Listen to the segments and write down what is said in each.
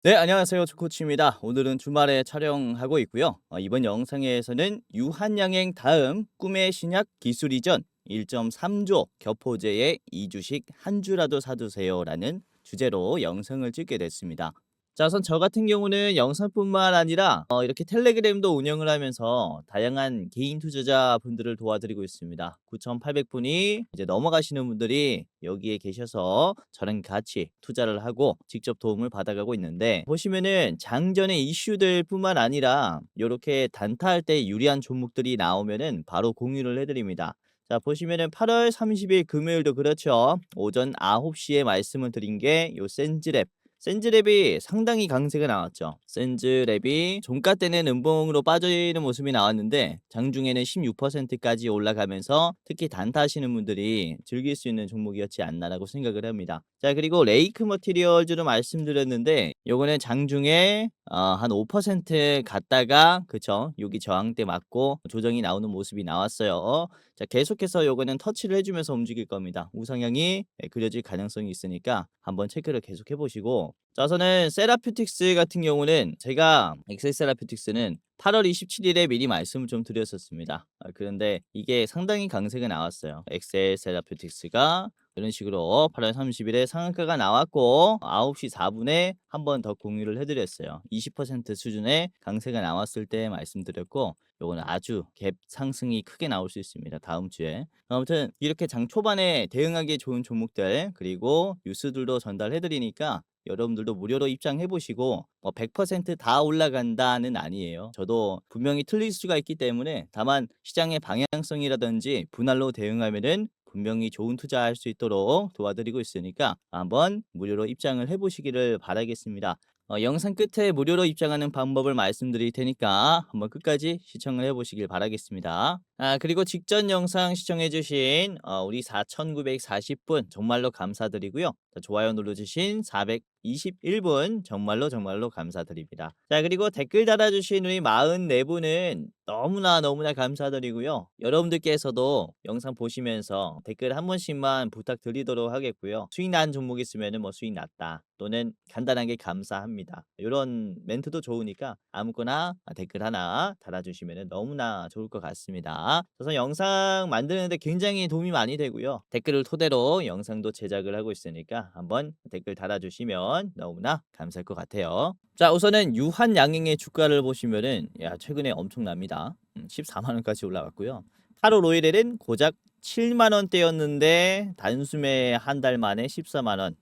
네, 안녕하세요. 조코치입니다. 오늘은 주말에 촬영하고 있고요. 이번 영상에서는 유한양행 다음 꿈의 신약 기술 이전 1.3조 교포제의 2주식 한 주라도 사두세요라는 주제로 영상을 찍게 됐습니다. 자, 우선 저 같은 경우는 영상뿐만 아니라 이렇게 텔레그램도 운영을 하면서 다양한 개인 투자자분들을 도와드리고 있습니다. 9,800분이 이제 넘어가시는 분들이 여기에 계셔서 저랑 같이 투자를 하고 직접 도움을 받아가고 있는데, 보시면은 장전의 이슈들뿐만 아니라 이렇게 단타할 때 유리한 종목들이 나오면은 바로 공유를 해드립니다. 자, 보시면은 8월 30일 금요일도 그렇죠. 오전 9시에 말씀을 드린 게 요 센즈랩. 센즈랩이 상당히 강세가 나왔죠. 센즈랩이 종가 때는 음봉으로 빠지는 모습이 나왔는데 장중에는 16%까지 올라가면서 특히 단타하시는 분들이 즐길 수 있는 종목이었지 않나라고 생각을 합니다. 자, 그리고 레이크 머티리얼즈로 말씀드렸는데 요거는 장중에 한 5% 갔다가 그쵸, 여기 저항대 맞고 조정이 나오는 모습이 나왔어요. 자, 계속해서 요거는 터치를 해주면서 움직일 겁니다. 우상향이 그려질 가능성이 있으니까 한번 체크를 계속 해보시고, 자, 우선은 세라퓨틱스 같은 경우는 제가 엑셀 세라퓨틱스는 8월 27일에 미리 말씀을 좀 드렸었습니다. 그런데 이게 상당히 강세가 나왔어요. 엑셀 세라퓨틱스가 이런 식으로 8월 30일에 상한가가 나왔고 9시 4분에 한 번 더 공유를 해드렸어요. 20% 수준의 강세가 나왔을 때 말씀드렸고, 요거는 아주 갭 상승이 크게 나올 수 있습니다. 다음 주에. 아무튼 이렇게 장 초반에 대응하기 좋은 종목들 그리고 뉴스들도 전달해 드리니까 여러분들도 무료로 입장해 보시고, 100%다 올라간다는 아니에요. 저도 분명히 틀릴 수가 있기 때문에, 다만 시장의 방향성이라든지 분할로 대응하면은 분명히 좋은 투자할 수 있도록 도와드리고 있으니까 한번 무료로 입장을 해 보시기를 바라겠습니다. 영상 끝에 무료로 입장하는 방법을 말씀드릴 테니까 한번 끝까지 시청을 해보시길 바라겠습니다. 그리고 직전 영상 시청해주신 우리 4,940분 정말로 감사드리고요. 자, 좋아요 눌러주신 421분 정말로 정말로 감사드립니다. 자, 그리고 댓글 달아주신 우리 44분은 너무나 감사드리고요. 여러분들께서도 영상 보시면서 댓글 한 번씩만 부탁드리도록 하겠고요. 수익 난 종목 있으면 뭐 수익 났다 또는 간단하게 감사합니다, 이런 멘트도 좋으니까 아무거나 댓글 하나 달아주시면 너무나 좋을 것 같습니다. 우선 영상 만드는데 굉장히 도움이 많이 되고요. 댓글을 토대로 영상도 제작을 하고 있으니까 한번 댓글 달아주시면 너무나 감사할 것 같아요. 자, 우선은 유한양행의 주가를 보시면은 최근에 엄청납니다. 14만 원까지 올라갔고요. 8월 5일에는 고작 7만 원대였는데 단숨에 한 달 만에 14만 원.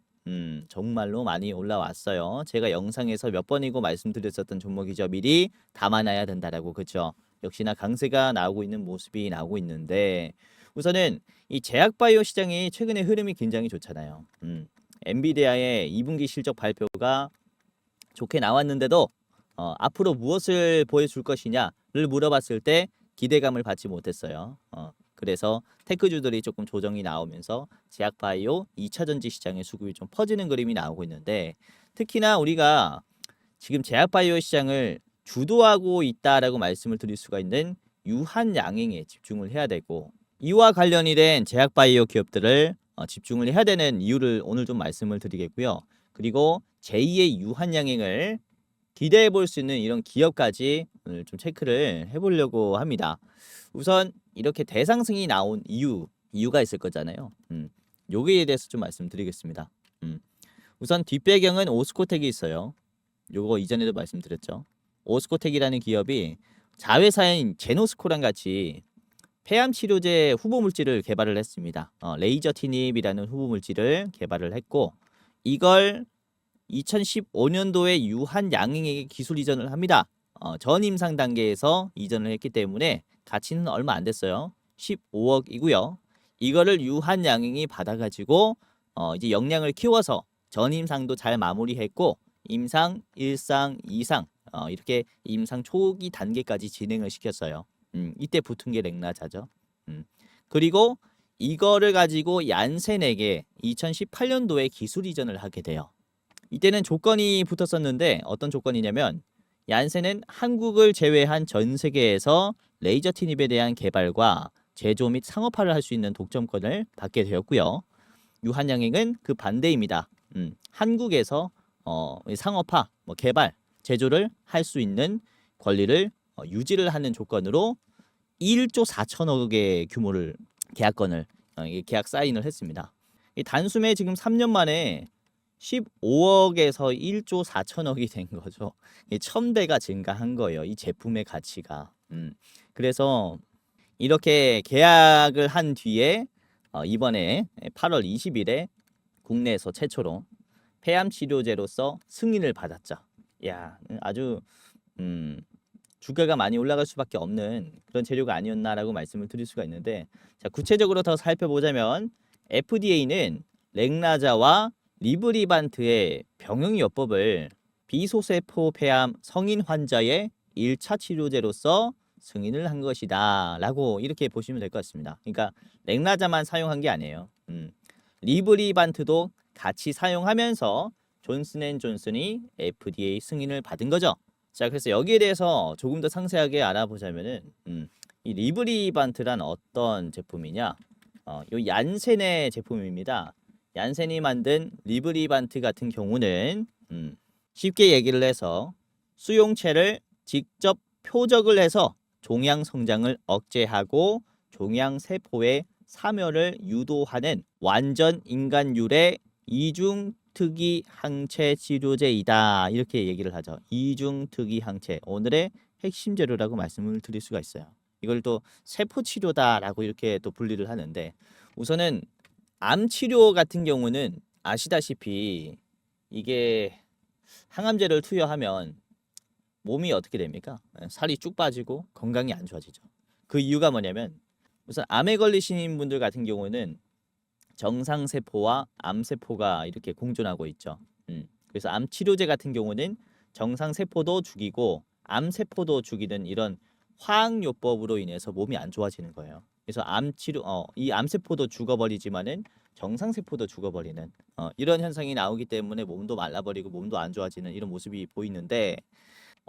정말로 많이 올라왔어요. 제가 영상에서 몇 번이고 말씀드렸었던 종목이죠. 미리 담아놔야 된다라고. 그죠? 역시나 강세가 나오고 있는 모습이 나오고 있는데, 우선은 이 제약바이오 시장이 최근에 흐름이 굉장히 좋잖아요. 엔비디아의 2분기 실적 발표가 좋게 나왔는데도 앞으로 무엇을 보여줄 것이냐를 물어봤을 때 기대감을 받지 못했어요. 그래서 테크주들이 조금 조정이 나오면서 제약바이오 2차전지 시장의 수급이 좀 퍼지는 그림이 나오고 있는데, 특히나 우리가 지금 제약바이오 시장을 주도하고 있다라고 말씀을 드릴 수가 있는 유한양행에 집중을 해야 되고, 이와 관련이 된 제약바이오 기업들을 집중을 해야 되는 이유를 오늘 좀 말씀을 드리겠고요. 그리고 제2의 유한양행을 기대해 볼 수 있는 이런 기업까지 오늘 좀 체크를 해보려고 합니다. 우선 이렇게 대상승이 나온 이유가 있을 거잖아요. 여기에 대해서 좀 말씀드리겠습니다. 우선 뒷배경은 오스코텍이 있어요. 요거 이전에도 말씀드렸죠. 오스코텍이라는 기업이 자회사인 제노스코랑 같이 폐암 치료제 후보 물질을 개발을 했습니다. 레이저 티닙이라는 후보 물질을 개발을 했고, 이걸 2015년도에 유한양행에게 기술 이전을 합니다. 전임상 단계에서 이전을 했기 때문에 가치는 얼마 안 됐어요. 15억이고요. 이거를 유한양행이 받아가지고 이제 역량을 키워서 전임상도 잘 마무리했고, 임상, 1상, 2상 이렇게 임상 초기 단계까지 진행을 시켰어요. 이때 붙은 게 렉나자죠. 그리고 이거를 가지고 얀센에게 2018년도에 기술 이전을 하게 돼요. 이때는 조건이 붙었었는데, 어떤 조건이냐면 얀센은 한국을 제외한 전 세계에서 레이저 티닙에 대한 개발과 제조 및 상업화를 할 수 있는 독점권을 받게 되었고요. 유한양행은 그 반대입니다. 한국에서 이 상업화, 뭐 개발, 제조를 할 수 있는 권리를 유지를 하는 조건으로 1조 4천억의 규모를 계약건을 이 계약 사인을 했습니다. 이 단숨에 지금 3년 만에 15억에서 1조 4천억이 된 거죠. 1000배가 증가한 거예요. 이 제품의 가치가. 그래서 이렇게 계약을 한 뒤에 이번에 8월 20일에 국내에서 최초로 폐암 치료제로서 승인을 받았죠. 야, 아주 주가가 많이 올라갈 수밖에 없는 그런 재료가 아니었나라고 말씀을 드릴 수가 있는데, 자, 구체적으로 더 살펴보자면 FDA는 렉나자와 리브리반트의 병용요법을 비소세포 폐암 성인 환자의 1차 치료제로서 승인을 한 것이다 라고 이렇게 보시면 될 것 같습니다. 그러니까 렉나자만 사용한 게 아니에요. 리브리반트도 같이 사용하면서 존슨앤존슨이 FDA 승인을 받은 거죠. 자, 그래서 여기에 대해서 조금 더 상세하게 알아보자면은 이 리브리반트란 어떤 제품이냐? 요 얀센의 제품입니다. 얀센이 만든 리브리반트 같은 경우는 쉽게 얘기를 해서 수용체를 직접 표적을 해서 종양 성장을 억제하고 종양 세포의 사멸을 유도하는 완전 인간율의 이중특이 항체 치료제이다. 이렇게 얘기를 하죠. 이중특이 항체. 오늘의 핵심 재료라고 말씀을 드릴 수가 있어요. 이걸 또 세포 치료다라고 이렇게 또 분리를 하는데, 우선은 암 치료 같은 경우는 아시다시피 이게 항암제를 투여하면 몸이 어떻게 됩니까? 살이 쭉 빠지고 건강이 안 좋아지죠. 그 이유가 뭐냐면, 우선 암에 걸리신 분들 같은 경우는 정상세포와 암세포가 이렇게 공존하고 있죠. 그래서 암 치료제 같은 경우는 정상세포도 죽이고 암세포도 죽이는 이런 화학요법으로 인해서 몸이 안 좋아지는 거예요. 그래서 이 암세포도 죽어버리지만은 정상세포도 죽어버리는 이런 현상이 나오기 때문에 몸도 말라버리고 몸도 안 좋아지는 이런 모습이 보이는데,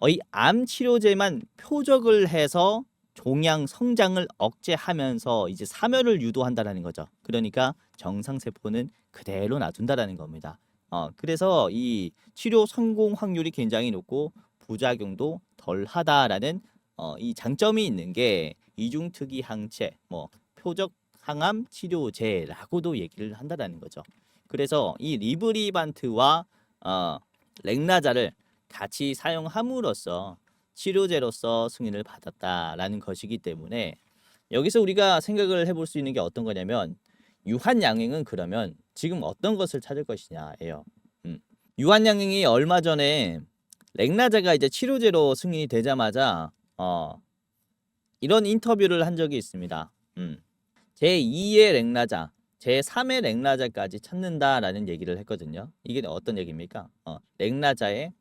이 암 치료제만 표적을 해서 종양 성장을 억제하면서 이제 사멸을 유도한다라는 거죠. 그러니까 정상 세포는 그대로 놔둔다라는 겁니다. 그래서 이 치료 성공 확률이 굉장히 높고 부작용도 덜하다라는 이 장점이 있는 게 이중특이 항체, 뭐 표적 항암 치료제라고도 얘기를 한다라는 거죠. 그래서 이 리브리반트와 렉나자를 같이 사용함으로써 치료제로서 승인을 받았다라는 것이기 때문에, 여기서 우리가 생각을 해볼 수 있는 게 어떤 거냐면, 유한양행은 그러면 지금 어떤 것을 찾을 것이냐예요. 유한양행이 얼마 전에 렉나자가 이제 치료제로 승인이 되자마자 이런 인터뷰를 한 적이 있습니다. 제2의 렉나자, 제3의 렉나자까지 찾는다라는 얘기를 했거든요. 이게 어떤 얘기입니까? 렉나자의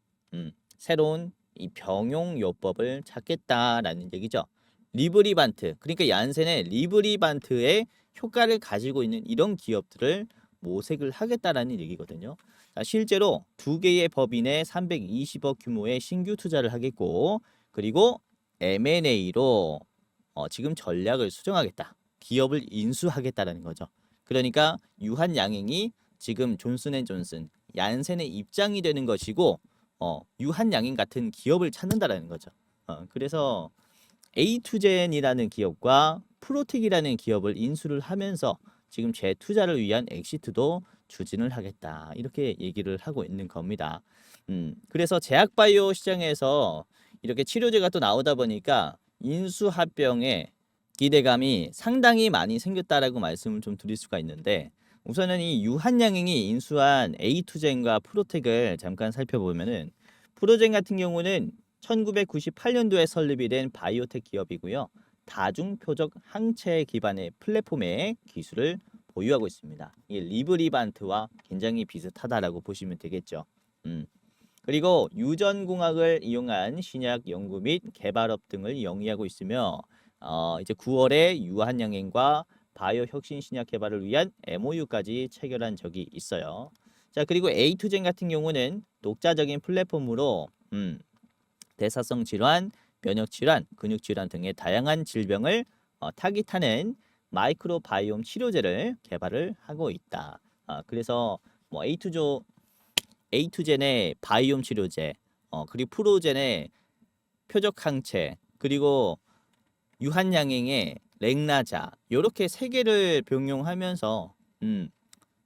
새로운 이 병용요법을 찾겠다라는 얘기죠. 리브리반트, 그러니까 얀센의 리브리반트의 효과를 가지고 있는 이런 기업들을 모색을 하겠다라는 얘기거든요. 실제로 두 개의 법인에 320억 규모의 신규 투자를 하겠고, 그리고 M&A로 지금 전략을 수정하겠다. 기업을 인수하겠다라는 거죠. 그러니까 유한양행이 지금 존슨앤존슨, 얀센의 입장이 되는 것이고, 유한양행 같은 기업을 찾는다라는 거죠. 그래서 A2젠이라는 기업과 프로텍이라는 기업을 인수를 하면서 지금 재투자를 위한 엑시트도 추진을 하겠다. 이렇게 얘기를 하고 있는 겁니다. 그래서 제약바이오 시장에서 이렇게 치료제가 또 나오다 보니까 인수합병에 기대감이 상당히 많이 생겼다라고 말씀을 좀 드릴 수가 있는데, 우선은 이 유한양행이 인수한 A2젠과 프로텍을 잠깐 살펴보면은, 프로젠 같은 경우는 1998년도에 설립이 된 바이오텍 기업이고요. 다중표적 항체 기반의 플랫폼의 기술을 보유하고 있습니다. 이 리브리반트와 굉장히 비슷하다라고 보시면 되겠죠. 그리고 유전공학을 이용한 신약 연구 및 개발업 등을 영위하고 있으며, 이제 9월에 유한양행과 바이오 혁신 신약 개발을 위한 MOU까지 체결한 적이 있어요. 자, 그리고 A2젠 같은 경우는 독자적인 플랫폼으로 대사성 질환, 면역 질환, 근육 질환 등의 다양한 질병을 타깃하는 마이크로바이옴 치료제를 개발을 하고 있다. 그래서 뭐 에이투젠의 바이옴 치료제, 그리고 프로젠의 표적 항체, 그리고 유한양행의 렉나자, 요렇게 세 개를 병용하면서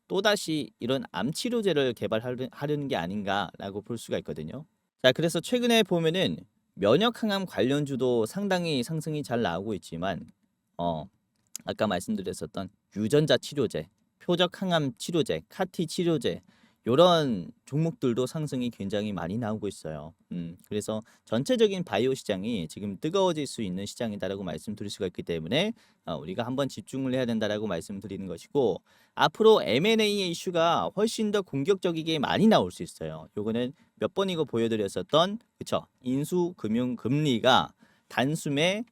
또다시 이런 암 치료제를 개발하려는 게 아닌가라고 볼 수가 있거든요. 자, 그래서 최근에 보면은 면역 항암 관련주도 상당히 상승이 잘 나오고 있지만 아까 말씀드렸었던 유전자 치료제, 표적 항암 치료제, 카티 치료제 요런 종목들도 상승이 굉장히 많이 나오고 있어요. 그래서 전체적인 바이오 시장이 지금 뜨거워질 수 있는 시장이다라고 말씀드릴 수가 있기 때문에 우리가 한번 집중을 해야 된다라고 말씀드리는 것이고, 앞으로 M&A의 이슈가 훨씬 더 공격적이게 많이 나올 수 있어요. 요거는 몇 번이고 보여드렸었던 그쵸? 인수금융금리가 단숨에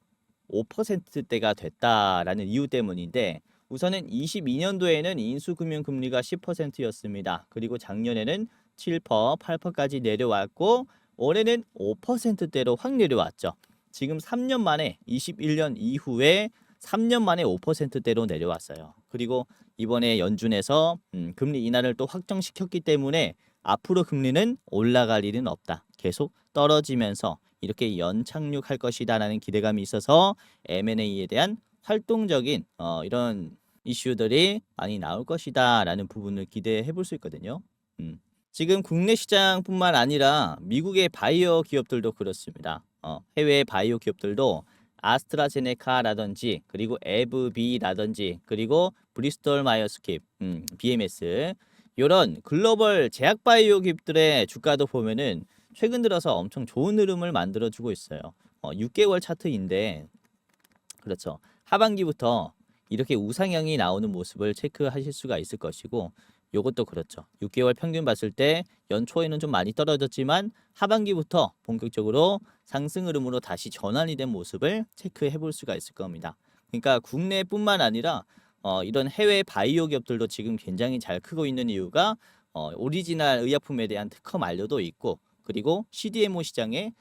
5%대가 됐다라는 이유 때문인데, 우선은 22년도에는 인수금융금리가 10%였습니다. 그리고 작년에는 7%, 8%까지 내려왔고 올해는 5%대로 확 내려왔죠. 지금 3년 만에 21년 이후에 3년 만에 5%대로 내려왔어요. 그리고 이번에 연준에서 금리 인하를 또 확정시켰기 때문에 앞으로 금리는 올라갈 일은 없다. 계속 떨어지면서 이렇게 연착륙할 것이다라는 기대감이 있어서 M&A에 대한 활동적인 이런 이슈들이 많이 나올 것이다라는 부분을 기대해 볼 수 있거든요. 지금 국내 시장뿐만 아니라 미국의 바이오 기업들도 그렇습니다. 해외 바이오 기업들도 아스트라제네카라든지 그리고 에브비라든지 그리고 브리스톨 마이어스킵, BMS 이런 글로벌 제약 바이오 기업들의 주가도 보면은 최근 들어서 엄청 좋은 흐름을 만들어주고 있어요. 6개월 차트인데 그렇죠. 하반기부터 이렇게 우상향이 나오는 모습을 체크하실 수가 있을 것이고, 요것도 그렇죠. 6개월 평균 봤을 때 연초에는 좀 많이 떨어졌지만 하반기부터 본격적으로 상승 흐름으로 다시 전환이 된 모습을 체크해 볼 수가 있을 겁니다. 그러니까 국내뿐만 아니라 이런 해외 바이오 기업들도 지금 굉장히 잘 크고 있는 이유가 오리지널 의약품에 대한 특허 만료도 있고, 그리고 CDMO 시장의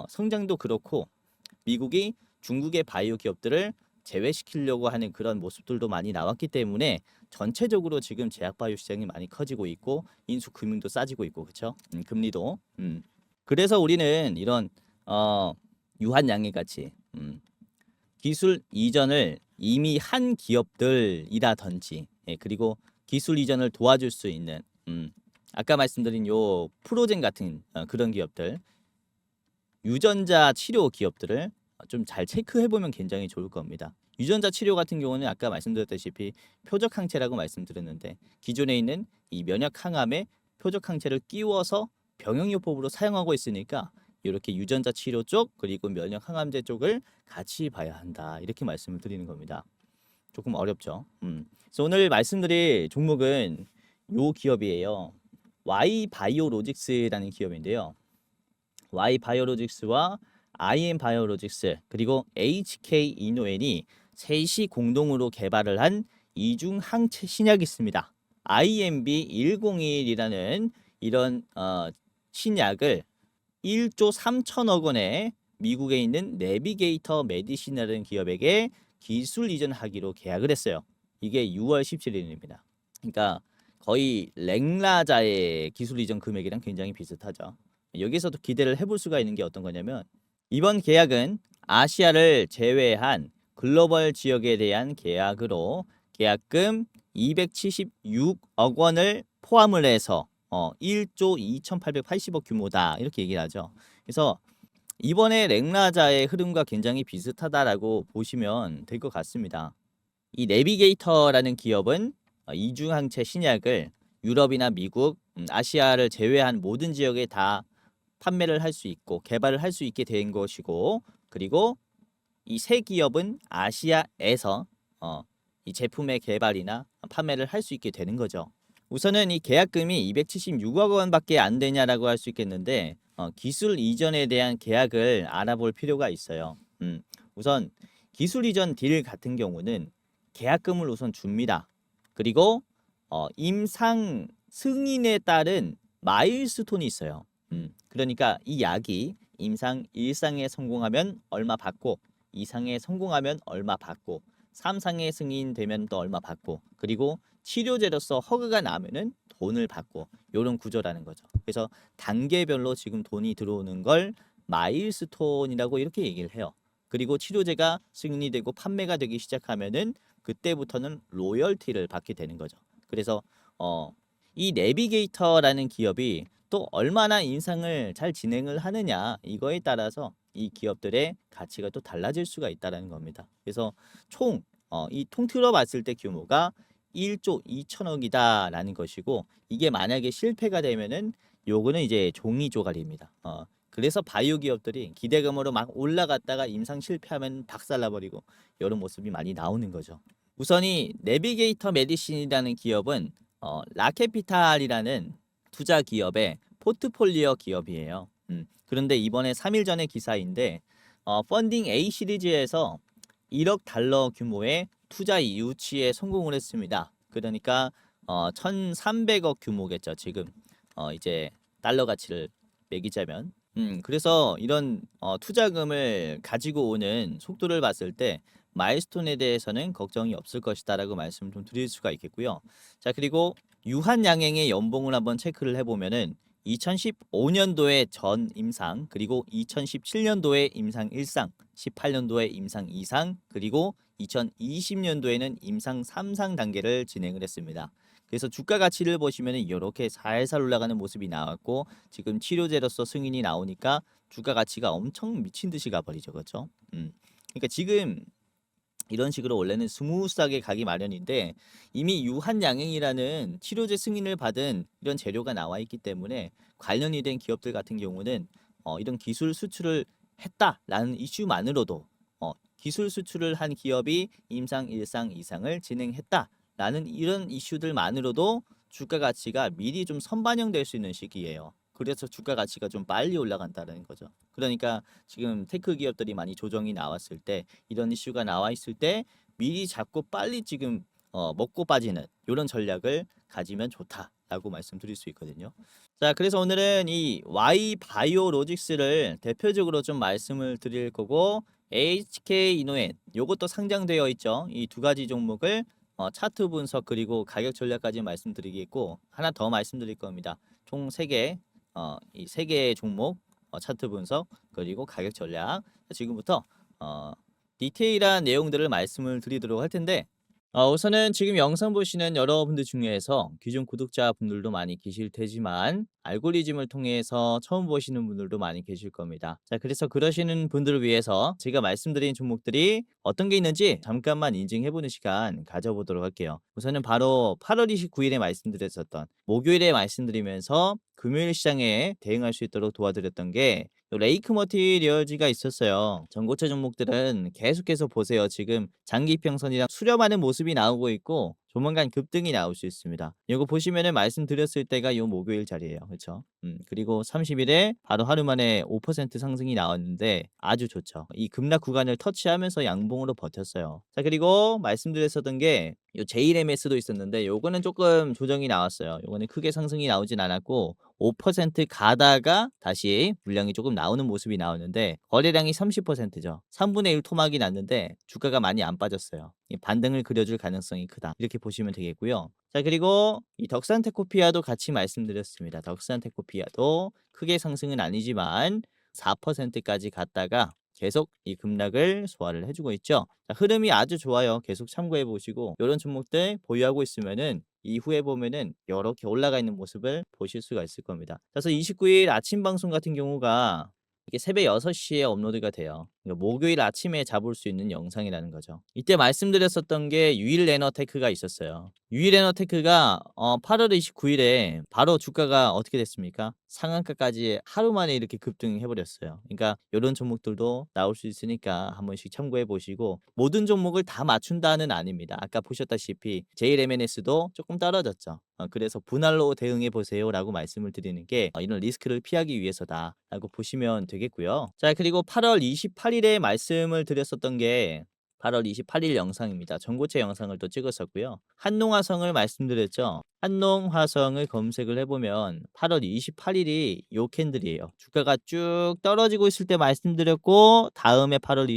성장도 그렇고, 미국이 중국의 바이오 기업들을 제외시키려고 하는 그런 모습들도 많이 나왔기 때문에 전체적으로 지금 제약 바이오 시장이 많이 커지고 있고 인수 금융도 싸지고 있고 그렇죠? 금리도. 그래서 우리는 이런 유한양행 같이 기술 이전을 이미 한 기업들이라든지 그리고 기술 이전을 도와줄 수 있는 아까 말씀드린 요 프로젠 같은 그런 기업들, 유전자 치료 기업들을 좀 잘 체크해 보면 굉장히 좋을 겁니다. 유전자 치료 같은 경우는 아까 말씀드렸다시피 표적 항체라고 말씀드렸는데, 기존에 있는 이 면역 항암에 표적 항체를 끼워서 병용요법으로 사용하고 있으니까 이렇게 유전자 치료 쪽 그리고 면역 항암제 쪽을 같이 봐야 한다, 이렇게 말씀을 드리는 겁니다. 조금 어렵죠. 그래서 오늘 말씀드릴 종목은 요 기업이에요. Y바이오로직스라는 기업인데요. Y바이오로직스와 IM바이오로직스 그리고 HK 이노엔이 셋이 공동으로 개발을 한 이중 항체 신약이 있습니다. IMB101이라는 이런 신약을 1조 3천억 원에 미국에 있는 내비게이터 메디시나라는 기업에게 기술 이전하기로 계약을 했어요. 이게 6월 17일입니다. 그러니까 거의 렉라자의 기술 이전 금액이랑 굉장히 비슷하죠. 여기서도 기대를 해볼 수가 있는 게 어떤 거냐면, 이번 계약은 아시아를 제외한 글로벌 지역에 대한 계약으로 계약금 276억 원을 포함을 해서 1조 2,880억 규모다, 이렇게 얘기를 하죠. 그래서 이번에 렉라자의 흐름과 굉장히 비슷하다라고 보시면 될 것 같습니다. 이 내비게이터라는 기업은 이중항체 신약을 유럽이나 미국, 아시아를 제외한 모든 지역에 다 판매를 할 수 있고 개발을 할 수 있게 된 것이고, 그리고 이 세 기업은 아시아에서 이 제품의 개발이나 판매를 할 수 있게 되는 거죠. 우선은 이 계약금이 276억 원밖에 안 되냐라고 할 수 있겠는데, 기술 이전에 대한 계약을 알아볼 필요가 있어요. 우선 기술 이전 딜 같은 경우는 계약금을 우선 줍니다. 그리고 임상 승인에 따른 마일스톤이 있어요. 그러니까 이 약이 임상 1상에 성공하면 얼마 받고, 2상에 성공하면 얼마 받고, 3상에 승인되면 또 얼마 받고, 그리고 치료제로서 허가가 나면은 돈을 받고 요런 구조라는 거죠. 그래서 단계별로 지금 돈이 들어오는 걸 마일스톤이라고 이렇게 얘기를 해요. 그리고 치료제가 승인이 되고 판매가 되기 시작하면은 그때부터는 로열티를 받게 되는 거죠. 그래서 이 내비게이터라는 기업이 또 얼마나 인상을 잘 진행을 하느냐 이거에 따라서 이 기업들의 가치가 또 달라질 수가 있다라는 겁니다. 그래서 총 이 통틀어 봤을 때 규모가 1조 2천억이다라는 것이고 이게 만약에 실패가 되면은 요거는 이제 종이 조각입니다. 그래서 바이오 기업들이 기대감으로 막 올라갔다가 임상 실패하면 박살나버리고 이런 모습이 많이 나오는 거죠. 우선 이 내비게이터 메디신이라는 기업은 라케피탈이라는 투자 기업의 포트폴리오 기업이에요. 그런데 이번에 3일 전의 기사인데 펀딩 A 시리즈에서 1억 달러 규모의 투자 유치에 성공을 했습니다. 그러니까 1,300억 규모겠죠. 지금 이제 달러 가치를 매기자면. 그래서 이런 투자금을 가지고 오는 속도를 봤을 때 마일스톤에 대해서는 걱정이 없을 것이다라고 말씀 좀 드릴 수가 있겠고요. 자, 그리고 유한양행의 연봉을 한번 체크를 해보면은 2015년도에 전 임상, 그리고 2017년도에 임상 1상, 18년도에 임상 2상, 그리고 2020년도에는 임상 3상 단계를 진행을 했습니다. 그래서 주가 가치를 보시면은 이렇게 살살 올라가는 모습이 나왔고 지금 치료제로서 승인이 나오니까 주가 가치가 엄청 미친 듯이 가버리죠, 그렇죠? 그러니까 지금 이런 식으로 원래는 스무스하게 가기 마련인데 이미 유한양행이라는 치료제 승인을 받은 이런 재료가 나와 있기 때문에 관련이 된 기업들 같은 경우는 이런 기술 수출을 했다라는 이슈만으로도 기술 수출을 한 기업이 임상 1상 2상을 진행했다라는 이런 이슈들만으로도 주가 가치가 미리 좀 선반영될 수 있는 시기예요. 그래서 주가 가치가 좀 빨리 올라간다는 거죠. 그러니까 지금 테크 기업들이 많이 조정이 나왔을 때 이런 이슈가 나와 있을 때 미리 잡고 빨리 지금 먹고 빠지는 이런 전략을 가지면 좋다라고 말씀드릴 수 있거든요. 자, 그래서 오늘은 이 Y 바이오로직스를 대표적으로 좀 말씀을 드릴 거고 HK 이노엔 요것도 상장되어 있죠. 이 두 가지 종목을 차트 분석 그리고 가격 전략까지 말씀드리겠고 하나 더 말씀드릴 겁니다. 총 3개 이 3개의 종목 차트 분석 그리고 가격 전략 지금부터 디테일한 내용들을 말씀을 드리도록 할 텐데 우선은 지금 영상 보시는 여러분들 중에서 기존 구독자분들도 많이 계실 테지만 알고리즘을 통해서 처음 보시는 분들도 많이 계실 겁니다. 자, 그래서 그러시는 분들을 위해서 제가 말씀드린 종목들이 어떤 게 있는지 잠깐만 인증해보는 시간 가져보도록 할게요. 우선은 바로 8월 29일에 말씀드렸었던 목요일에 말씀드리면서 금요일 시장에 대응할 수 있도록 도와드렸던 게 레이크 머티리얼즈가 있었어요. 전고체 종목들은 계속해서 보세요. 지금 장기 평선이랑 수렴하는 모습이 나오고 있고 조만간 급등이 나올 수 있습니다. 이거 보시면은 말씀드렸을 때가 요 목요일 자리예요. 그렇죠? 그리고 30일에 바로 하루 만에 5% 상승이 나왔는데 아주 좋죠. 이 급락 구간을 터치하면서 양봉으로 버텼어요. 자, 그리고 말씀드렸었던 게 요 JMS도 있었는데 요거는 조금 조정이 나왔어요. 요거는 크게 상승이 나오진 않았고 5% 가다가 다시 물량이 조금 나오는 모습이 나오는데 거래량이 30%죠. 3분의 1 토막이 났는데 주가가 많이 안 빠졌어요. 이 반등을 그려줄 가능성이 크다. 이렇게 보시면 되겠고요. 자, 그리고 이 덕산테코피아도 같이 말씀드렸습니다. 덕산테코피아도 크게 상승은 아니지만 4%까지 갔다가 계속 이 급락을 소화를 해주고 있죠. 자, 흐름이 아주 좋아요. 계속 참고해 보시고 이런 종목들 보유하고 있으면은 이후에 보면은 이렇게 올라가 있는 모습을 보실 수가 있을 겁니다. 그래서 29일 아침 방송 같은 경우가 이게 새벽 6시에 업로드가 돼요. 그러니까 목요일 아침에 잡을 수 있는 영상이라는 거죠. 이때 말씀드렸었던 게 유일레너테크가 있었어요. 유일레너테크가 8월 29일에 바로 주가가 어떻게 됐습니까? 상한가까지 하루 만에 이렇게 급등해 버렸어요. 그러니까 이런 종목들도 나올 수 있으니까 한 번씩 참고해 보시고 모든 종목을 다 맞춘다는 아닙니다. 아까 보셨다시피 JLMNS도 조금 떨어졌죠. 그래서 분할로 대응해 보세요라고 말씀을 드리는 게 이런 리스크를 피하기 위해서다라고 보시면 되겠고요. 자, 그리고 8월 28일에 말씀을 드렸었던 게 8월 28일 영상입니다. 전고체 영상을 또 찍었었고요. 한농화성을 말씀드렸죠. 한농화성을 검색을 해보면 8월 28일이 요 캔들이에요. 주가가 쭉 떨어지고 있을 때 말씀드렸고 다음에 8월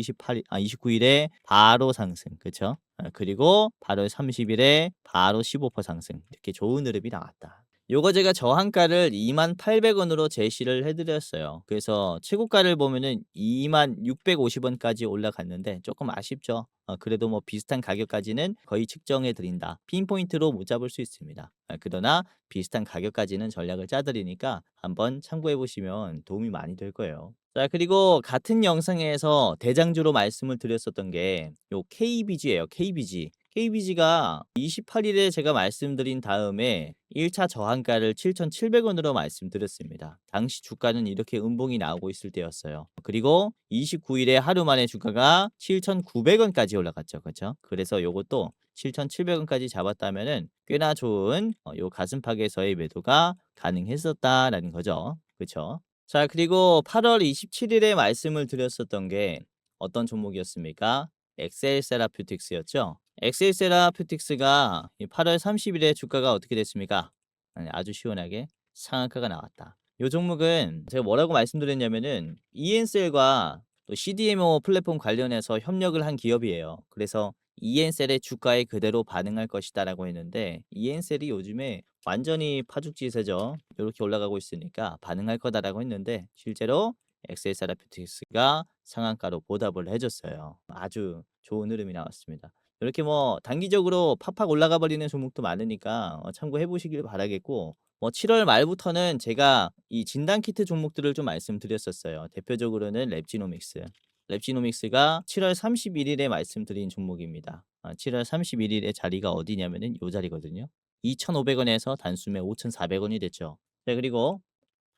29일에 바로 상승, 그렇죠? 그리고 8월 30일에 바로 15% 상승 이렇게 좋은 흐름이 나왔다. 요거 제가 저항가를 28,000원으로 제시를 해 드렸어요. 그래서 최고가를 보면은 26,500원까지 올라갔는데 조금 아쉽죠. 그래도 뭐 비슷한 가격까지는 거의 측정해 드린다. 핀포인트로 못 잡을 수 있습니다. 그러나 비슷한 가격까지는 전략을 짜 드리니까 한번 참고해 보시면 도움이 많이 될 거예요. 자, 그리고 같은 영상에서 대장주로 말씀을 드렸었던 게 요 KBG예요. KBG. KBG가 28 일에 제가 말씀드린 다음에 1차 저항가를 7,700원으로 말씀드렸습니다. 당시 주가는 이렇게 음봉이 나오고 있을 때였어요. 그리고 29 일에 하루 만에 주가가 7,900원까지 올라갔죠. 그렇죠? 그래서 요것도 7,700원까지 잡았다면은 꽤나 좋은 요 가슴팍에서의 매도가 가능했었다라는 거죠. 그렇죠? 자, 그리고 8월 27 일에 말씀을 드렸었던 게 어떤 종목이었습니까? 엑셀 세라퓨틱스였죠. 엑셀 세라퓨틱스가 8월 30일에 주가가 어떻게 됐습니까? 아니, 아주 시원하게 상한가가 나왔다. 이 종목은 제가 뭐라고 말씀드렸냐면은 EN셀과 또 CDMO 플랫폼 관련해서 협력을 한 기업이에요. 그래서 EN셀의 주가에 그대로 반응할 것이다라고 했는데 EN셀이 요즘에 완전히 파죽지세죠. 이렇게 올라가고 있으니까 반응할 거다라고 했는데 실제로 엑셀 세라퓨틱스가 상한가로 보답을 해줬어요. 아주 좋은 흐름이 나왔습니다. 이렇게 뭐 단기적으로 팍팍 올라가 버리는 종목도 많으니까 참고해 보시길 바라겠고, 뭐 7월 말부터는 제가 이 진단 키트 종목들을 좀 말씀드렸었어요. 대표적으로는 랩지노믹스. 랩지노믹스가 7월 31 일에 말씀드린 종목입니다. 7월 31 일의 자리가 어디냐면은 요 자리거든요. 2,500원에서 단숨에 5,400원이 됐죠. 네, 그리고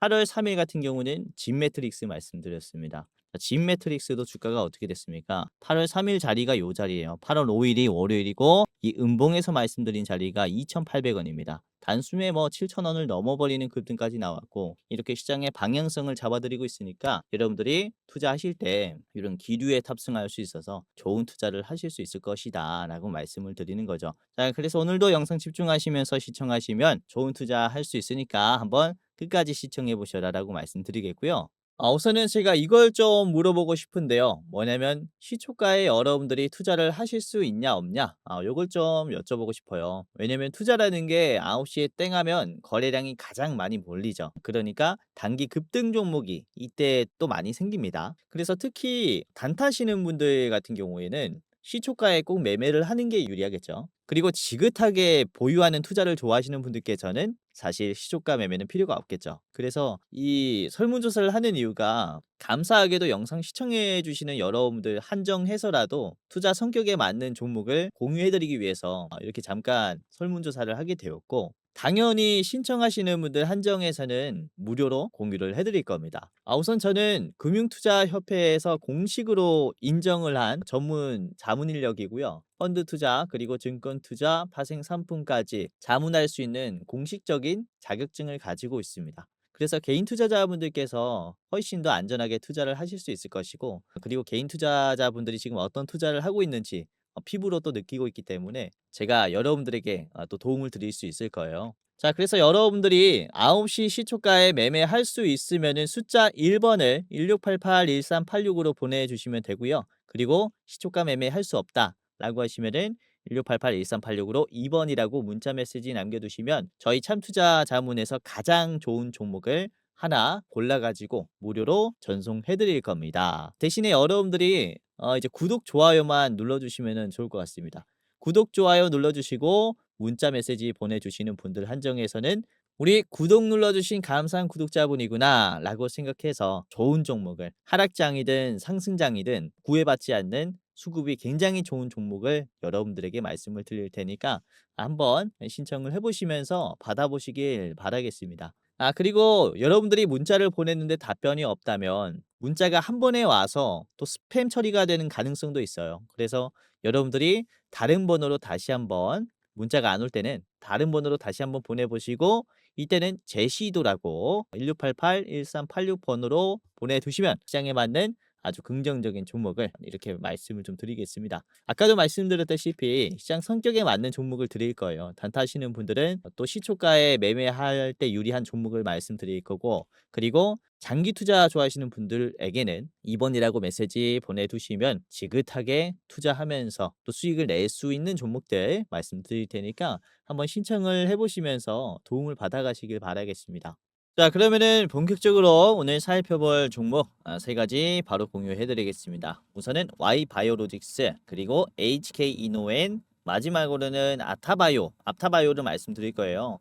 8월 3일 같은 경우는 진 매트릭스 말씀드렸습니다. 자, 진 매트릭스도 주가가 어떻게 됐습니까? 8월 3일 자리가 요 자리예요. 8월 5 일이 월요일이고 이 음봉에서 말씀드린 자리가 2,800원입니다. 단숨에 뭐 7,000원을 넘어버리는 급등까지 나왔고 이렇게 시장의 방향성을 잡아드리고 있으니까 여러분들이 투자하실 때 이런 기류에 탑승할 수 있어서 좋은 투자를 하실 수 있을 것이다 라고 말씀을 드리는 거죠. 자, 그래서 오늘도 영상 집중하시면서 시청하시면 좋은 투자 할 수 있으니까 한번 끝까지 시청해 보셔라라고 말씀드리겠고요. 우선은 제가 이걸 좀 물어보고 싶은데요. 뭐냐면 시초가에 여러분들이 투자를 하실 수 있냐 없냐? 요걸 좀 여쭤보고 싶어요. 왜냐면 투자라는 게 9시에 땡 하면 거래량이 가장 많이 몰리죠. 그러니까 단기 급등 종목이 이때 또 많이 생깁니다. 그래서 특히 단타시는 분들 같은 경우에는 시초가에 꼭 매매를 하는 게 유리하겠죠. 그리고 지긋하게 보유하는 투자를 좋아하시는 분들께서는 사실 시초가 매매는 필요가 없겠죠. 그래서 이 설문조사를 하는 이유가 감사하게도 영상 시청해 주시는 여러분들 한정해서라도 투자 성격에 맞는 종목을 공유해 드리기 위해서 이렇게 잠깐 설문조사를 하게 되었고, 당연히 신청하시는 분들 한정해서는 무료로 공유를 해 드릴 겁니다. 우선 저는 금융투자협회에서 공식으로 인정을 한 전문 자문 인력이고요. 펀드 투자 그리고 증권 투자, 파생 상품까지 자문할 수 있는 공식적인 자격증을 가지고 있습니다. 그래서 개인 투자자분들께서 훨씬 더 안전하게 투자를 하실 수 있을 것이고, 그리고 개인 투자자분들이 지금 어떤 투자를 하고 있는지 피부로 또 느끼고 있기 때문에 제가 여러분들에게 또 도움을 드릴 수 있을 거예요. 자, 그래서 여러분들이 9시 시초가에 매매할 수 있으면은 숫자 1번을 1688-1386으로 보내주시면 되고요. 그리고 시초가 매매할 수 없다라고 하시면은 1688-1386으로 2번이라고 문자 메시지 남겨두시면 저희 참투자 자문에서 가장 좋은 종목을 하나 골라가지고 무료로 전송해 드릴 겁니다. 대신에 여러분들이 이제 구독, 좋아요만 눌러주시면 좋을 것 같습니다. 구독, 좋아요 눌러주시고 문자 메시지 보내주시는 분들 한정해서는 우리 구독 눌러주신 감사한 구독자분이구나 라고 생각해서 좋은 종목을 하락장이든 상승장이든 구애받지 않는 수급이 굉장히 좋은 종목을 여러분들에게 말씀을 드릴 테니까 한번 신청을 해보시면서 받아보시길 바라겠습니다. 그리고 여러분들이 문자를 보냈는데 답변이 없다면 문자가 한 번에 와서 또 스팸 처리가 되는 가능성도 있어요. 그래서 여러분들이 다른 번호로 다시 한번, 문자가 안 올 때는 다른 번호로 다시 한번 보내보시고 이때는 제시도라고 1688-1386번으로 보내두시면 시장에 맞는 아주 긍정적인 종목을 이렇게 말씀을 좀 드리겠습니다. 아까도 말씀드렸다시피 시장 성격에 맞는 종목을 드릴 거예요. 단타하시는 분들은 또 시초가에 매매할 때 유리한 종목을 말씀드릴 거고, 그리고 장기 투자 좋아하시는 분들에게는 2번이라고 메시지 보내두시면 지긋하게 투자하면서 또 수익을 낼 수 있는 종목들 말씀드릴 테니까 한번 신청을 해보시면서 도움을 받아가시길 바라겠습니다. 자, 그러면은 본격적으로 오늘 살펴볼 종목 세 가지 바로 공유해 드리겠습니다. 우선은 Y바이오로직스, 그리고 HK이노엔, 마지막으로는 아타바이오를 말씀드릴 거예요.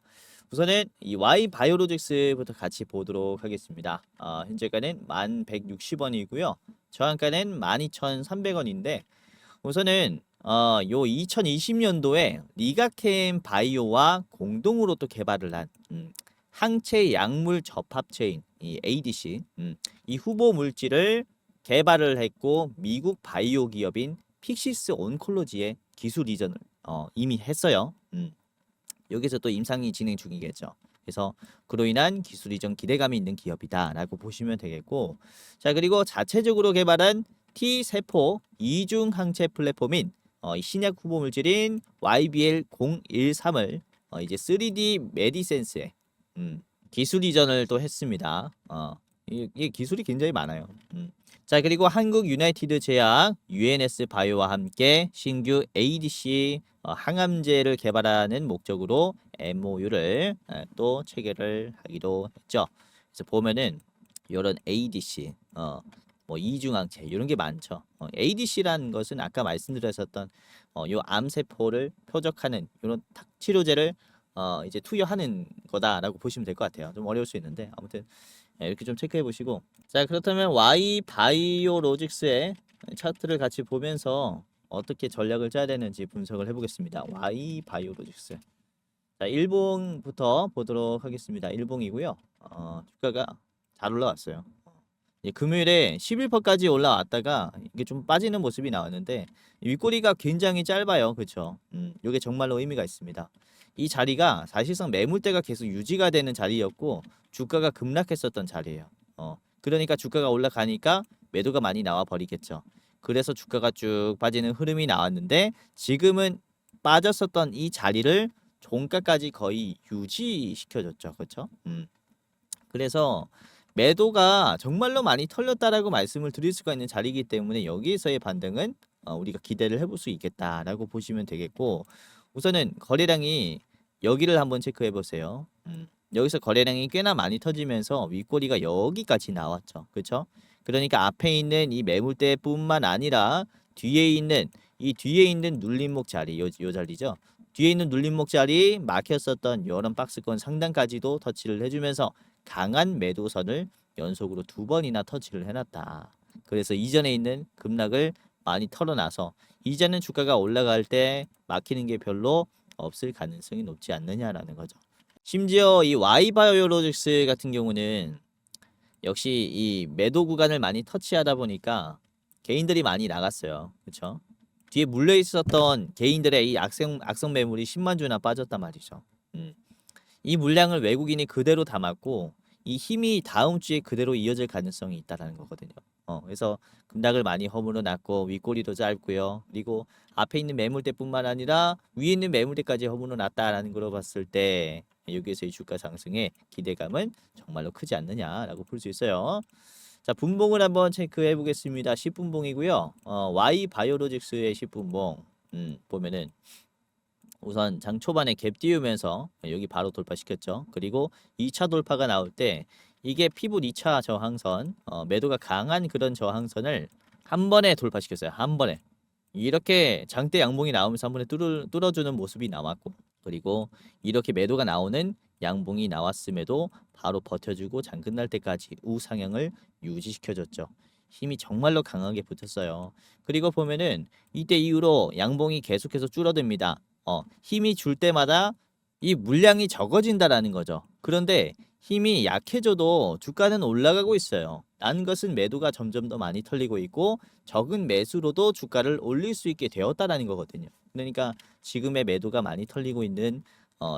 우선은 이 Y바이오로직스부터 같이 보도록 하겠습니다. 현재가는 1160원이고요. 저항가는 12300원인데, 우선은 요 2020년도에 리가캠 바이오와 공동으로 또 개발을 한 항체 약물 접합체인 이 ADC, 이 후보 물질을 개발을 했고 미국 바이오 기업인 픽시스 온콜로지에 기술 이전을 이미 했어요. 여기서 또 임상이 진행 중이겠죠. 그래서 그로 인한 기술 이전 기대감이 있는 기업이다라고 보시면 되겠고, 자, 그리고 자체적으로 개발한 T세포 이중 항체 플랫폼인 이 신약 후보 물질인 YBL013을 이제 3D 메디센스에 기술 이전을 또 했습니다. 이게 기술이 굉장히 많아요. 자, 그리고 한국 유나이티드 제약, UNS 바이오와 함께 신규 ADC 항암제를 개발하는 목적으로 MOU를 또 체결을 하기도 했죠. 그래서 보면은 이런 ADC, 뭐 이중항체 이런 게 많죠. ADC라는 것은 아까 말씀드렸었던 요 암세포를 표적하는 이런 치료제를 이제 투여하는 거다라고 보시면 될 것 같아요. 좀 어려울 수 있는데 아무튼 이렇게 좀 체크해 보시고, 자, 그렇다면 Y 바이오로직스의 차트를 같이 보면서 어떻게 전략을 짜야 되는지 분석을 해보겠습니다. Y 바이오로직스. 자, 일봉부터 보도록 하겠습니다. 일봉이고요. 주가가 잘 올라왔어요. 금요일에 11%까지 올라왔다가 이게 좀 빠지는 모습이 나왔는데 윗꼬리가 굉장히 짧아요. 그렇죠? 이게 정말로 의미가 있습니다. 이 자리가 사실상 매물대가 계속 유지가 되는 자리였고 주가가 급락했었던 자리예요. 그러니까 주가가 올라가니까 매도가 많이 나와 버리겠죠. 그래서 주가가 쭉 빠지는 흐름이 나왔는데 지금은 빠졌었던 이 자리를 종가까지 거의 유지시켜줬죠. 그렇죠? 그래서 매도가 정말로 많이 털렸다라고 말씀을 드릴 수가 있는 자리이기 때문에 여기에서의 반등은 우리가 기대를 해볼 수 있겠다라고 보시면 되겠고, 우선은 거래량이 여기를 한번 체크해 보세요. 여기서 거래량이 꽤나 많이 터지면서 윗꼬리가 여기까지 나왔죠. 그렇죠? 그러니까 앞에 있는 이 매물대뿐만 아니라 뒤에 있는 눌림목 자리, 요 자리죠. 뒤에 있는 눌림목 자리 막혔었던 이런 박스권 상단까지도 터치를 해주면서 강한 매도선을 연속으로 2번이나 터치를 해놨다. 그래서 이전에 있는 급락을 많이 털어놔서 이제는 주가가 올라갈 때 막히는 게 별로 없을 가능성이 높지 않느냐라는 거죠. 심지어 이 Y바이오로직스 같은 경우는 역시 이 매도 구간을 많이 터치하다 보니까 개인들이 많이 나갔어요. 그렇죠? 뒤에 물려 있었던 개인들의 이 악성 매물이 10만 주나 빠졌단 말이죠. 이 물량을 외국인이 그대로 담았고 이 힘이 다음 주에 그대로 이어질 가능성이 있다라는 거거든요. 그래서 급락을 많이 허물어 놨고 윗꼬리도 짧고요. 그리고 앞에 있는 매물대뿐만 아니라 위에 있는 매물대까지 허물어 놨다라는 걸 봤을 때 여기에서의 주가 상승의 기대감은 정말로 크지 않느냐라고 볼 수 있어요. 자, 분봉을 한번 체크해 보겠습니다. 10분봉이고요. Y 바이오로직스의 10분봉 보면은 우선 장 초반에 갭 띄우면서 여기 바로 돌파시켰죠. 그리고 2차 돌파가 나올 때 이게 피봇 2차 저항선, 매도가 강한 그런 저항선을 한 번에 돌파시켰어요. 한 번에. 이렇게 장대 양봉이 나오면서 한 번에 뚫어주는 모습이 나왔고, 그리고 이렇게 매도가 나오는 양봉이 나왔음에도 바로 버텨주고 장 끝날 때까지 우상향을 유지시켜줬죠. 힘이 정말로 강하게 붙었어요. 그리고 보면은 이때 이후로 양봉이 계속해서 줄어듭니다. 힘이 줄 때마다 이 물량이 적어진다라는 거죠. 그런데 힘이 약해져도 주가는 올라가고 있어요. 라는 것은 매도가 점점 더 많이 털리고 있고 적은 매수로도 주가를 올릴 수 있게 되었다라는 거거든요. 그러니까 지금의 매도가 많이 털리고 있는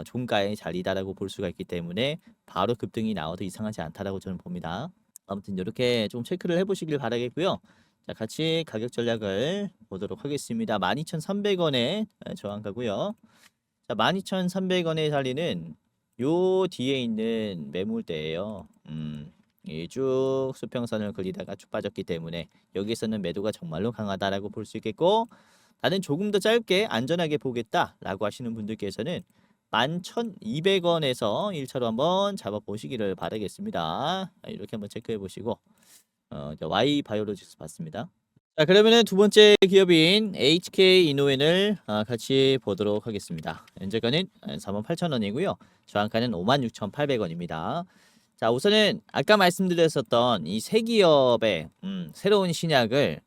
종가의 자리다라고 볼 수가 있기 때문에 바로 급등이 나와도 이상하지 않다라고 저는 봅니다. 아무튼 이렇게 좀 체크를 해보시길 바라겠고요. 자, 같이 가격 전략을 보도록 하겠습니다. 12,300원에 저항가고요. 자, 12,300원의 자리는 요 뒤에 있는 매물대예요. 쭉 수평선을 그리다가 쭉 빠졌기 때문에 여기서는 매도가 정말로 강하다라고 볼 수 있겠고, 나는 조금 더 짧게 안전하게 보겠다라고 하시는 분들께서는 11,200원에서 1차로 한번 잡아보시기를 바라겠습니다. 이렇게 한번 체크해 보시고 Y 바이오로직스 봤습니다. 자, 그러면은 두 번째 기업인 HK 이노엔을 같이 보도록 하겠습니다. 현재가는 48,000원이고요. 저항가는 56,800원입니다. 자, 우선은 아까 말씀드렸었던 이 세 기업의 새로운 신약을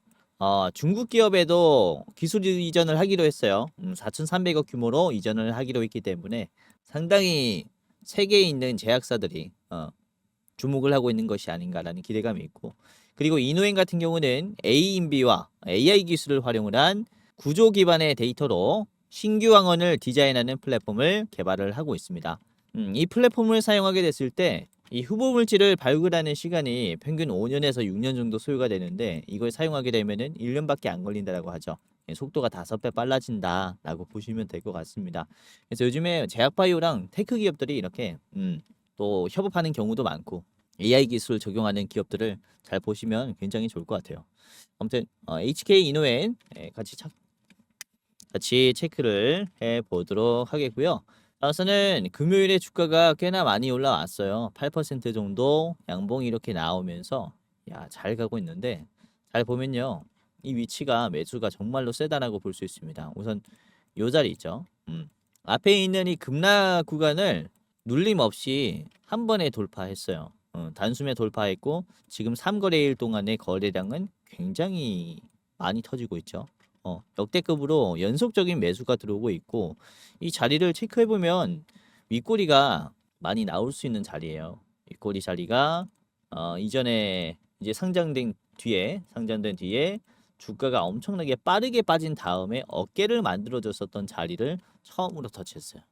중국 기업에도 기술 이전을 하기로 했어요. 4,300억 규모로 이전을 하기로 했기 때문에 상당히 세계에 있는 제약사들이 주목을 하고 있는 것이 아닌가라는 기대감이 있고, 그리고 이노엔 같은 경우는 A인비와 AI 기술을 활용을 한 구조 기반의 데이터로 신규 왕원을 디자인하는 플랫폼을 개발을 하고 있습니다. 이 플랫폼을 사용하게 됐을 때 이 후보 물질을 발굴하는 시간이 평균 5년에서 6년 정도 소요가 되는데, 이걸 사용하게 되면은 1년밖에 안 걸린다라고 하죠. 속도가 5배 빨라진다라고 보시면 될 것 같습니다. 그래서 요즘에 제약바이오랑 테크 기업들이 이렇게 또 협업하는 경우도 많고, AI 기술을 적용하는 기업들을 잘 보시면 굉장히 좋을 것 같아요. 아무튼 HK 이노엔 같이 체크를 해 보도록 하겠고요. 우선은 금요일에 주가가 꽤나 많이 올라왔어요. 8% 정도 양봉이 이렇게 나오면서 잘 가고 있는데, 잘 보면요, 이 위치가 매수가 정말로 세다라고 볼 수 있습니다. 우선 요 자리 있죠. 앞에 있는 이 급락 구간을 눌림 없이 한 번에 돌파했어요. 단숨에 돌파했고, 지금 3거래일 동안의 거래량은 굉장히 많이 터지고 있죠. 역대급으로 연속적인 매수가 들어오고 있고, 이 자리를 체크해 보면 윗꼬리가 많이 나올 수 있는 자리예요. 윗꼬리 자리가 이전에 이제 상장된 뒤에 주가가 엄청나게 빠르게 빠진 다음에 어깨를 만들어줬었던 자리를 처음으로 터치했어요.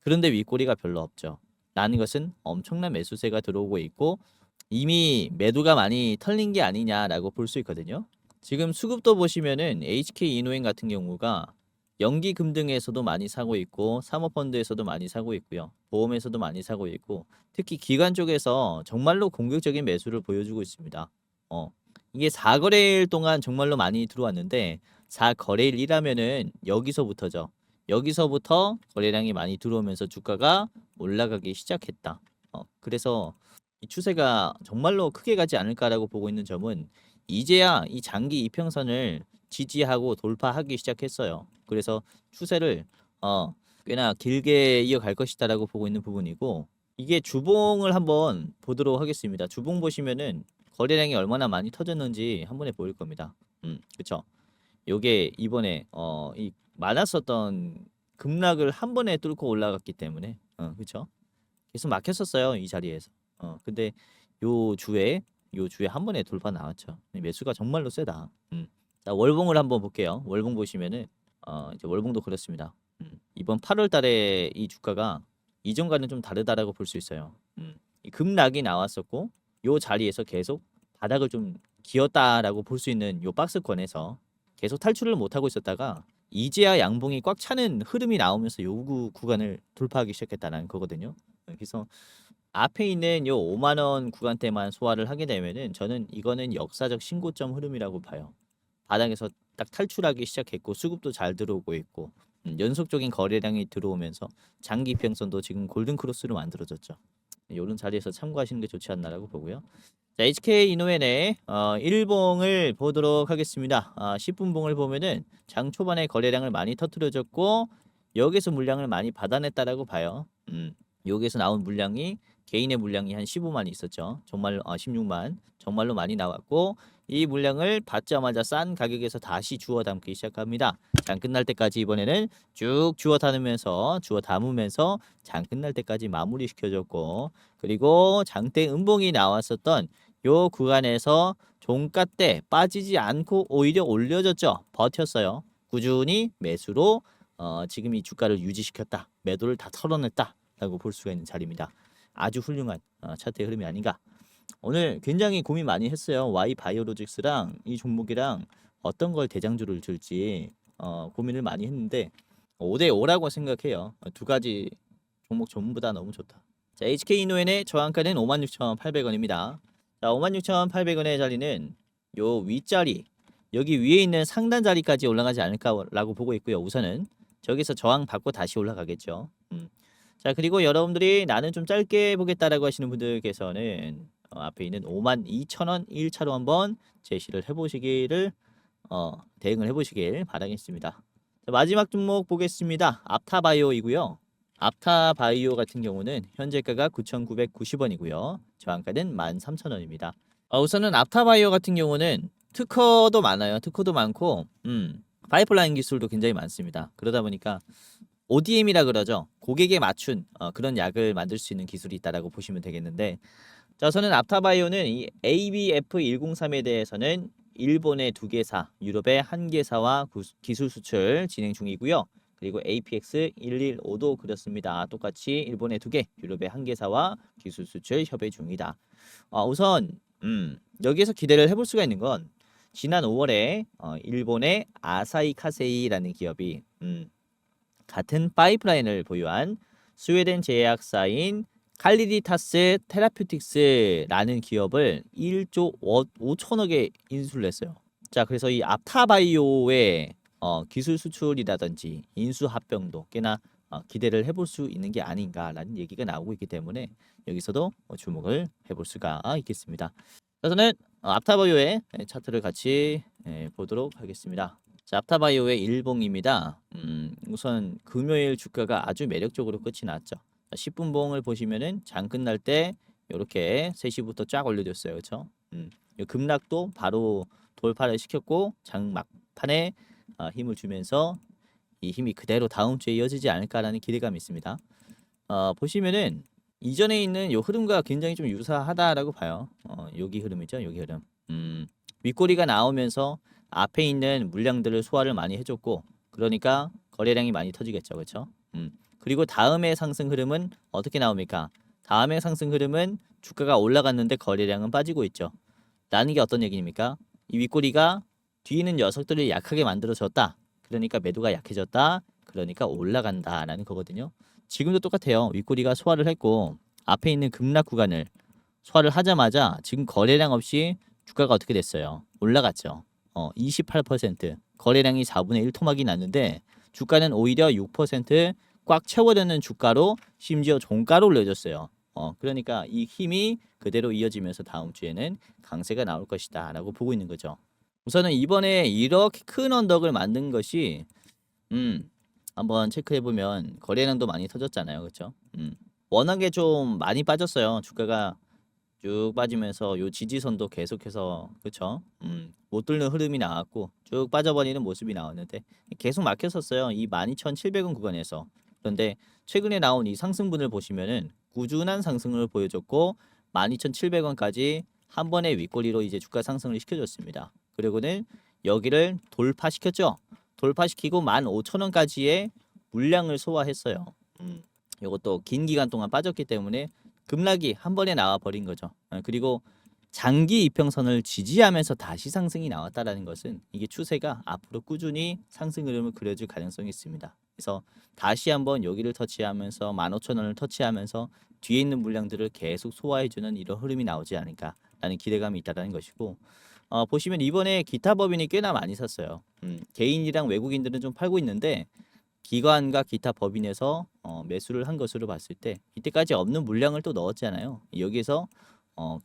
그런데 윗꼬리가 별로 없죠. 라는 것은 엄청난 매수세가 들어오고 있고, 이미 매도가 많이 털린 게 아니냐라고 볼 수 있거든요. 지금 수급도 보시면은 HK 이노엔 같은 경우가 연기 금등에서도 많이 사고 있고, 사모펀드에서도 많이 사고 있고요. 보험에서도 많이 사고 있고, 특히 기관 쪽에서 정말로 공격적인 매수를 보여주고 있습니다. 이게 4거래일 동안 정말로 많이 들어왔는데, 4거래일이라면은 여기서부터죠. 여기서부터 거래량이 많이 들어오면서 주가가 올라가기 시작했다. 그래서 이 추세가 정말로 크게 가지 않을까라고 보고 있는 점은, 이제야 이 장기 이평선을 지지하고 돌파하기 시작했어요. 그래서 추세를 꽤나 길게 이어갈 것이다라고 보고 있는 부분이고, 이게 주봉을 한번 보도록 하겠습니다. 주봉 보시면은 거래량이 얼마나 많이 터졌는지 한 번에 보일 겁니다. 그쵸? 요게 이번에 이 많았었던 급락을 한 번에 뚫고 올라갔기 때문에 그쵸? 계속 막혔었어요, 이 자리에서. 근데 요 주에 한 번에 돌파 나왔죠. 매수가 정말로 세다. 자, 월봉을 한번 볼게요. 월봉 보시면은 이제 월봉도 그렇습니다. 이번 8월 달에 이 주가가 이전과는 좀 다르다라고 볼 수 있어요. 이 급락이 나왔었고, 요 자리에서 계속 바닥을 좀 기었다라고 볼 수 있는 요 박스권에서 계속 탈출을 못 하고 있었다가, 이제야 양봉이 꽉 차는 흐름이 나오면서 요 구간을 돌파하기 시작했다는 거거든요. 그래서 앞에 있는 요 5만 원 구간대만 소화를 하게 되면은 저는 이거는 역사적 신고점 흐름이라고 봐요. 바닥에서 딱 탈출하기 시작했고, 수급도 잘 들어오고 있고, 연속적인 거래량이 들어오면서 장기 평선도 지금 골든 크로스로 만들어졌죠. 이런 자리에서 참고하시는 게 좋지 않나라고 보고요. 자, HK 이노엔의 1봉을 보도록 하겠습니다. 10분봉을 보면은 장 초반에 거래량을 많이 터뜨려줬고, 여기서 물량을 많이 받아냈다라고 봐요. 여기서 나온 물량이 개인의 물량이 한 15만 있었죠. 정말 16만 정말로 많이 나왔고, 이 물량을 받자마자 싼 가격에서 다시 주워 담기 시작합니다. 장 끝날 때까지 이번에는 쭉 주워 담으면서 장 끝날 때까지 마무리 시켜줬고, 그리고 장대 음봉이 나왔었던 요 구간에서 종가 때 빠지지 않고 오히려 올려줬죠. 버텼어요. 꾸준히 매수로 지금 이 주가를 유지시켰다. 매도를 다 털어냈다 라고 볼 수가 있는 자리입니다. 아주 훌륭한 차트의 흐름이 아닌가. 오늘 굉장히 고민 많이 했어요. Y 바이오로직스랑 이 종목이랑 어떤 걸 대장주를 줄지 고민을 많이 했는데 5대 5라고 생각해요. 두 가지 종목 전부 다 너무 좋다. 자, HK 이노엔의 저항가는 56,800원입니다. 자, 56,800원의 자리는 요 윗자리 여기 위에 있는 상단 자리까지 올라가지 않을까라고 보고 있고요. 우선은 저기서 저항 받고 다시 올라가겠죠. 자, 그리고 여러분들이 나는 좀 짧게 보겠다라고 하시는 분들께서는 앞에 있는 52,000원 1차로 한번 제시를 해보시기를 대응을 해보시길 바라겠습니다. 자, 마지막 종목 보겠습니다. 앞타바이오이고요. 앞타바이오 같은 경우는 현재가가 9,990원이고요. 저항가는 13,000원입니다. 우선은 앞타바이오 같은 경우는 특허도 많아요. 특허도 많고 파이프라인 기술도 굉장히 많습니다. 그러다 보니까 ODM이라 그러죠. 고객에 맞춘 그런 약을 만들 수 있는 기술이 있다라고 보시면 되겠는데, 자, 저는 앞타바이오는 이 ABF103에 대해서는 일본의 2개사, 유럽의 1개사와 기술 수출 진행 중이고요. 그리고 APX115도 그렇습니다. 똑같이 일본의 2개, 유럽의 1개사와 기술 수출 협의 중이다. 우선 여기에서 기대를 해볼 수가 있는 건 지난 5월에 일본의 아사히 카세이라는 기업이 같은 파이프라인을 보유한 스웨덴 제약사인 칼리디타스 테라퓨틱스라는 기업을 1조 5천억에 인수를 했어요. 자, 그래서 이 앞타바이오의 기술 수출이라든지 인수 합병도 꽤나 기대를 해볼 수 있는 게 아닌가라는 얘기가 나오고 있기 때문에 여기서도 주목을 해볼 수가 있겠습니다. 자, 저는 앞타바이오의 차트를 같이 보도록 하겠습니다. 자, 앞타바이오의 일봉입니다. 우선 금요일 주가가 아주 매력적으로 끝이 났죠. 10분 봉을 보시면은 장 끝날 때 이렇게 3시부터 쫙 올려줬어요. 그렇죠? 급락도 바로 돌파를 시켰고 장 막판에 힘을 주면서 이 힘이 그대로 다음 주에 이어지지 않을까라는 기대감이 있습니다. 보시면은 이전에 있는 요 흐름과 굉장히 좀 유사하다라고 봐요. 여기 흐름이죠. 여기 흐름. 윗꼬리가 나오면서 앞에 있는 물량들을 소화를 많이 해줬고, 그러니까 거래량이 많이 터지겠죠. 그렇죠? 그리고 다음의 상승 흐름은 어떻게 나옵니까? 다음의 상승 흐름은 주가가 올라갔는데 거래량은 빠지고 있죠. 라는 게 어떤 얘기입니까? 이 윗꼬리가 뒤에 있는 녀석들을 약하게 만들어줬다. 그러니까 매도가 약해졌다. 그러니까 올라간다라는 거거든요. 지금도 똑같아요. 윗꼬리가 소화를 했고 앞에 있는 급락 구간을 소화를 하자마자 지금 거래량 없이 주가가 어떻게 됐어요? 올라갔죠. 28% 거래량이 4분의 1 토막이 났는데 주가는 오히려 6%꽉 채워되는 주가로 심지어 종가로 올려줬어요. 그러니까 이 힘이 그대로 이어지면서 다음 주에는 강세가 나올 것이다 라고 보고 있는 거죠. 우선은 이번에 이렇게 큰 언덕을 만든 것이 한번 체크해보면 거래량도 많이 터졌잖아요. 그렇죠? 워낙에 좀 많이 빠졌어요. 주가가 쭉 빠지면서 요 지지선도 계속해서 그렇죠? 못 뚫는 흐름이 나왔고 쭉 빠져버리는 모습이 나왔는데 계속 막혔었어요. 이 12,700원 구간에서. 그런데 최근에 나온 이 상승분을 보시면은 꾸준한 상승을 보여줬고 12,700원까지 한 번의 윗꼬리로 이제 주가 상승을 시켜줬습니다. 그리고는 여기를 돌파시켰죠. 돌파시키고 15,000원까지의 물량을 소화했어요. 이것도 긴 기간 동안 빠졌기 때문에 급락이 한 번에 나와 버린 거죠. 그리고 장기 이평선을 지지하면서 다시 상승이 나왔다라는 것은 이게 추세가 앞으로 꾸준히 상승 흐름을 그려줄 가능성이 있습니다. 그래서 다시 한번 여기를 터치하면서 15,000원을 터치하면서 뒤에 있는 물량들을 계속 소화해주는 이런 흐름이 나오지 않을까라는 기대감이 있다는 것이고 보시면 이번에 기타 법인이 꽤나 많이 샀어요. 개인이랑 외국인들은 좀 팔고 있는데 기관과 기타 법인에서 매수를 한 것으로 봤을 때 이때까지 없는 물량을 또 넣었잖아요. 여기서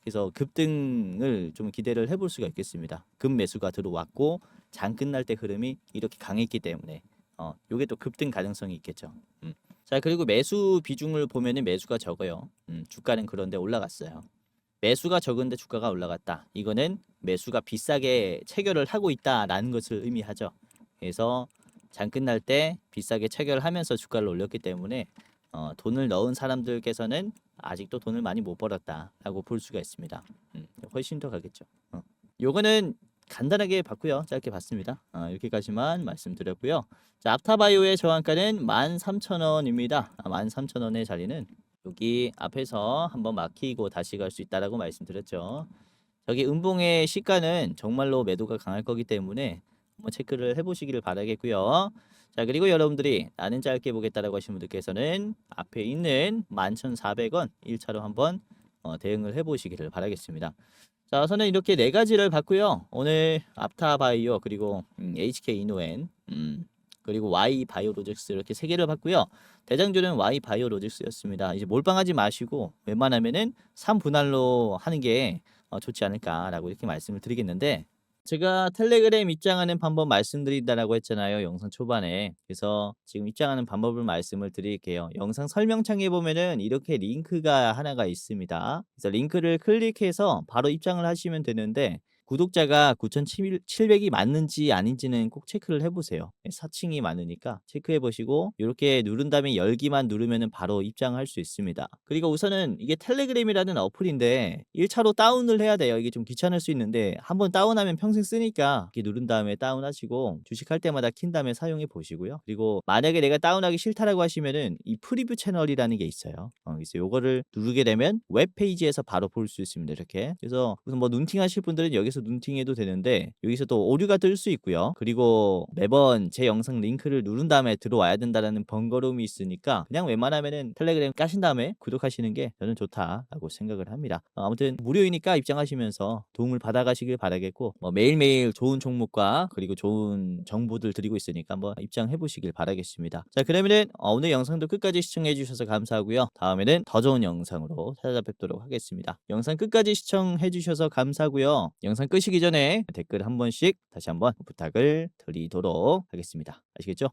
그래서 급등을 좀 기대를 해볼 수가 있겠습니다. 급 매수가 들어왔고 장 끝날 때 흐름이 이렇게 강했기 때문에 요게 또 급등 가능성이 있겠죠. 자, 그리고 매수 비중을 보면은 매수가 적어요. 주가는 그런데 올라갔어요. 매수가 적은데 주가가 올라갔다. 이거는 매수가 비싸게 체결을 하고 있다라는 것을 의미하죠. 그래서 장 끝날 때 비싸게 체결하면서 주가를 올렸기 때문에 돈을 넣은 사람들께서는 아직도 돈을 많이 못 벌었다라고 볼 수가 있습니다. 훨씬 더 가겠죠. 요거는 간단하게 봤고요. 짧게 봤습니다. 이렇게까지만 말씀드렸고요. 자, 앞타바이오의 저항가는 13,000원입니다. 13,000원의 자리는 여기 앞에서 한번 막히고 다시 갈 수 있다라고 말씀드렸죠. 저기 음봉의 시가는 정말로 매도가 강할 거기 때문에 한번 체크를 해보시기를 바라겠고요. 자, 그리고 여러분들이 나는 짧게 보겠다라고 하신 분들께서는 앞에 있는 11,400원 1차로 한번 대응을 해보시기를 바라겠습니다. 자, 저는 이렇게 네 가지를 봤고요. 오늘 앞타바이오 그리고 HK 이노엔 그리고 Y 바이오로직스 이렇게 세 개를 봤고요. 대장주는 Y 바이오로직스였습니다. 이제 몰빵하지 마시고 웬만하면은 3분할로 하는 게 좋지 않을까라고 이렇게 말씀을 드리겠는데 제가 텔레그램 입장하는 방법 말씀드린다라고 했잖아요. 영상 초반에. 그래서 지금 입장하는 방법을 말씀을 드릴게요. 영상 설명창에 보면은 이렇게 링크가 하나가 있습니다. 그래서 링크를 클릭해서 바로 입장을 하시면 되는데 구독자가 9,700이 맞는지 아닌지는 꼭 체크를 해보세요. 사칭이 많으니까 체크해 보시고 이렇게 누른 다음에 열기만 누르면은 바로 입장할 수 있습니다. 그리고 우선은 이게 텔레그램이라는 어플인데 1차로 다운을 해야 돼요. 이게 좀 귀찮을 수 있는데 한번 다운하면 평생 쓰니까 이렇게 누른 다음에 다운하시고 주식할 때마다 킨 다음에 사용해 보시고요. 그리고 만약에 내가 다운하기 싫다라고 하시면은 이 프리뷰 채널이라는 게 있어요. 그래서 요거를 누르게 되면 웹페이지에서 바로 볼 수 있습니다. 이렇게. 그래서 무슨 뭐 눈팅 하실 분들은 여기서 눈팅해도 되는데 여기서 또 오류가 뜰 수 있고요. 그리고 매번 제 영상 링크를 누른 다음에 들어와야 된다라는 번거로움이 있으니까 그냥 웬만하면은 텔레그램 까신 다음에 구독하시는 게 저는 좋다라고 생각을 합니다. 아무튼 무료이니까 입장하시면서 도움을 받아가시길 바라겠고 매일매일 좋은 종목과 그리고 좋은 정보들 드리고 있으니까 한번 입장해 보시길 바라겠습니다. 자, 그러면은 오늘 영상도 끝까지 시청해 주셔서 감사하고요. 다음에는 더 좋은 영상으로 찾아뵙도록 하겠습니다. 영상 끝까지 시청해 주셔서 감사하고요. 영상 끄시기 전에 댓글 한 번씩 다시 한번 부탁을 드리도록 하겠습니다. 아시겠죠?